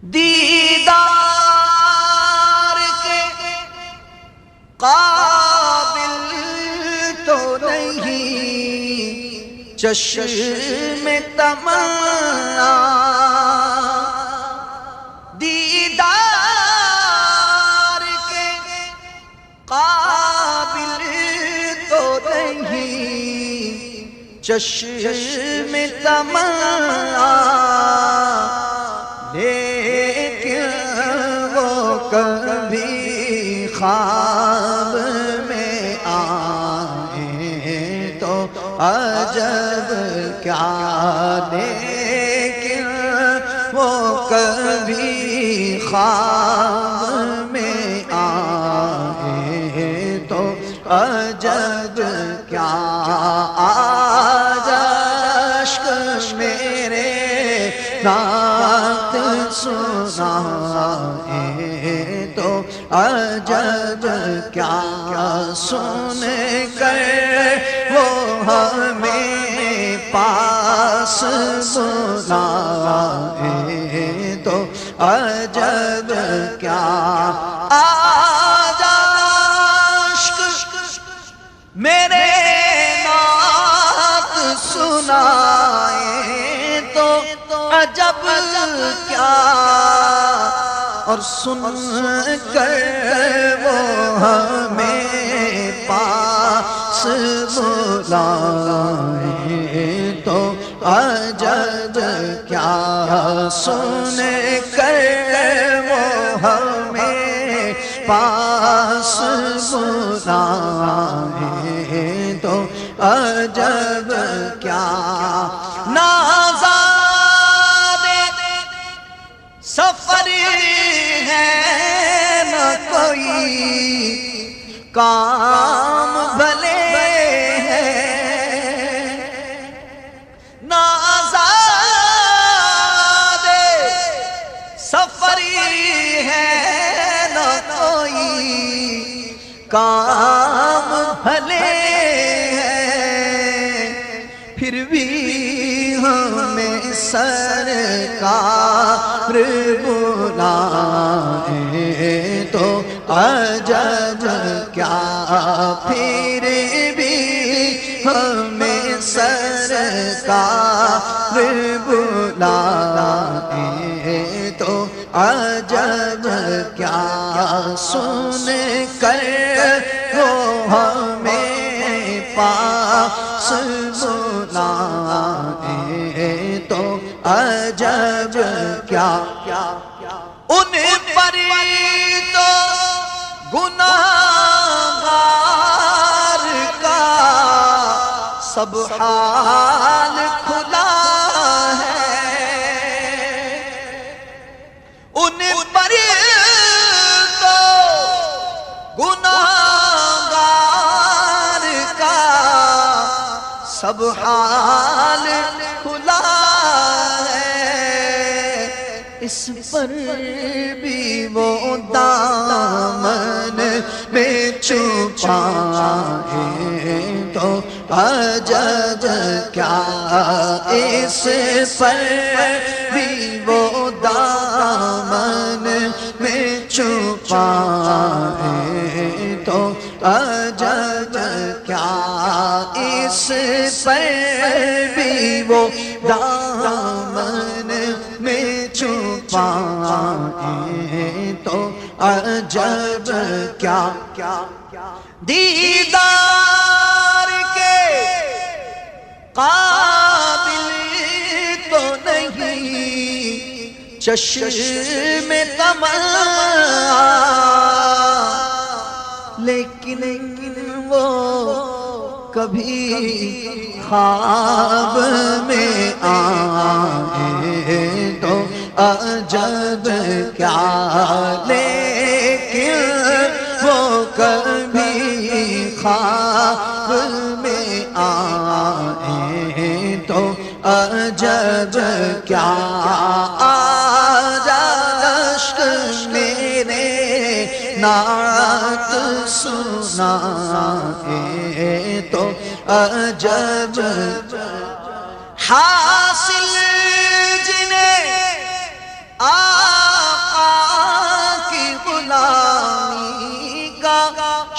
دیدار کے قابل تو نہیں چشم تمنا، دیدار کے قابل تو نہیں چشم تمنا، لیکن وہ کبھی خواب میں آئیں تو عجب کیا، لیکن وہ کبھی خواب میں آئیں تو عجب کیا، آج اشک میرے نعت سنائیں تو عجب کیا، سن کر وہ ہمیں پاس بلائیں تو عجب کیا، آج عشق میرے نعت سنائیں تو عجب کیا، اور سن کر وہ ہمیں پاس بلائیں تو عجب کیا، سن کر وہ ہمیں پاس بلائیں تو عجب کیا، سفر ہے نہ کوئی کام بھلے ہیں، نازاد سفر ہے نہ کوئی کام بھلے ہیں، پھر بھی ہمیں سرکار بلائیں تو عجب کیا، پھر بھی ہمیں سرکار بلائیں تو عجب کیا، سن کر وہ ہمیں پاس بلائیں تو عجب کیا، ان پر تو گناہگار کا سب حال کھلا ہے، ان پر تو گناہگار کا سب حال کھلا ہے، اس پر بھی وہ دامن میں چھپائیں تو عجب کیا، اس پر بھی وہ دامن میں چھپائیں تو عجب کیا، اس پر بھی وہ دامن میں چھپائیں تو عجب کیا، دیدار کے قابل تو نہیں چشم تمنا، لیکن وہ کبھی خواب میں آئیں تو عجب کیا، لیکن وہ کبھی خواب میں آئیں تو عجب کیا، آج اشک میرے نعت سنائیں تو عجب حاصل جنہیں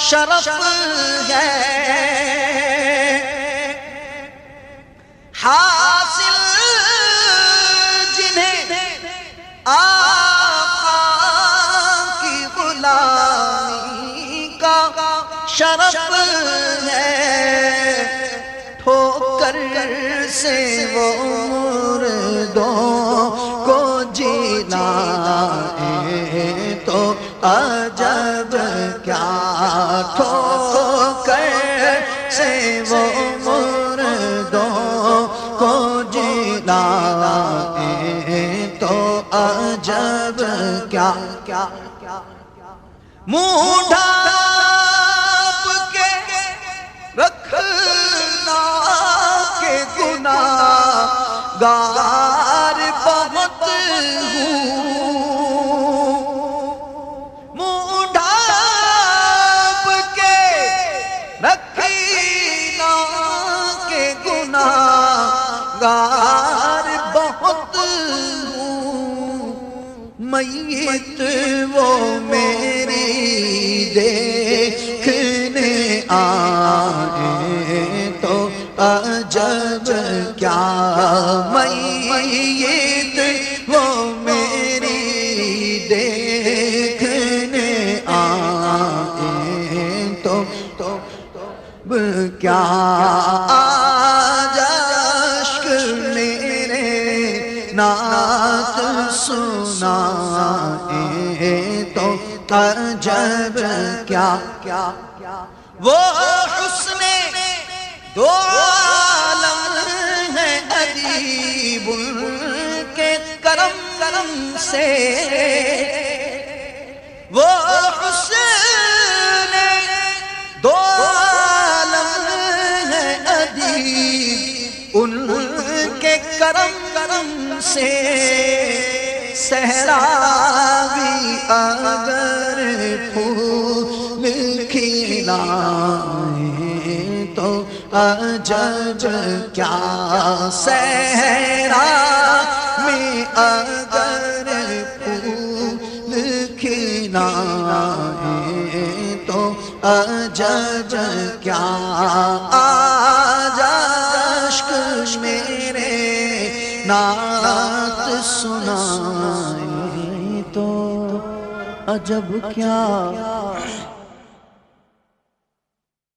شرف ہے حاصل جنہیں آقا کی غلامی کا شرف ہے ٹھوکر سے وہ مردوں کو جلائے تو عجب کیا ٹھوکر سے وہ مردوں کو جلائے تو عجب کیا منہ ڈھانپ کے رکھنا کہ گناہگار بہت ہوں منہ ڈھانپ کے رکھنا کہ گناہگار بہت ہوں میت وہ میری دیکھنے آئے تو عجب کیا میت وہ میری دیکھنے آئے تو کیا آج اشک میرے نعت سنائے تو عجب کیا وہ حسن دو عالم ہے ادیب کے کرم سے وہ حسن دو عالم ہے ادیب ان کے کرم سے صحراوی اگر پھول کھلائے تو عجب کیا صحرا میں اگر پھول کھلائے تو عجب کیا آج اشک میرے نعت سنائے تو عجب کیا